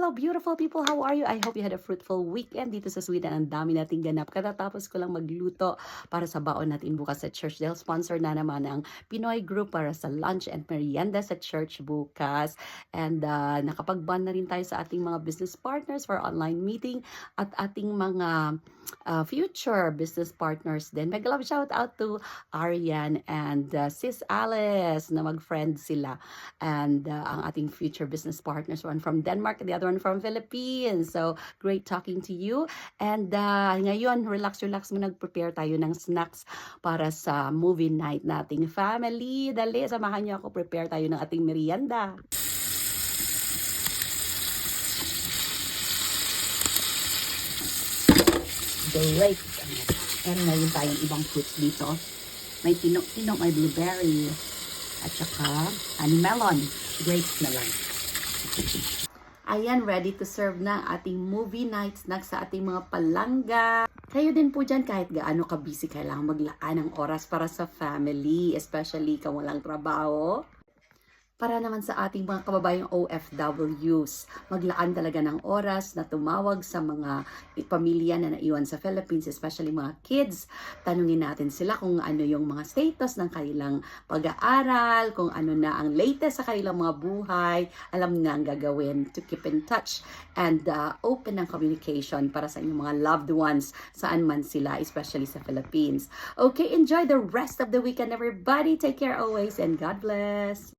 hello beautiful people. How are you? I hope you had a fruitful weekend dito sa Sweden. Ang dami nating ganap. Katatapos ko lang magluto para sa baon natin bukas sa church. Dahil sponsor na naman ang Pinoy Group para sa lunch and merienda sa church bukas. And nakapag-bond na rin tayo sa ating mga business partners for online meeting at ating mga future business partners din. Mega love shout out to Arian and Sis Alice na mag-friend sila. And ang ating future business partners, one from Denmark, the other one from Philippines. So, great talking to you. And ngayon, relax mo, nag-prepare tayo ng snacks para sa movie night nating family. Dali, samahan niyo ako, prepare tayo ng ating merienda. Great. Meron na rin tayong ibang fruits dito. May tinok-tinok, may blueberry, at saka melon. Grapes na lang. Ayan, ready to serve na ating movie night snack sa ating mga palangga. Kayo din po dyan, kahit gaano ka-busy, kailangan maglaan ng oras para sa family, especially kung walang trabaho. Para naman sa ating mga kababayang OFWs, maglaan talaga ng oras na tumawag sa mga pamilya na naiwan sa Philippines, especially mga kids. Tanungin natin sila kung ano yung mga status ng kanilang pag-aaral, kung ano na ang latest sa kanilang mga buhay, alam na ang gagawin to keep in touch and open ng communication para sa inyong mga loved ones saan man sila, especially sa Philippines. Okay, enjoy the rest of the weekend, everybody. Take care always and God bless.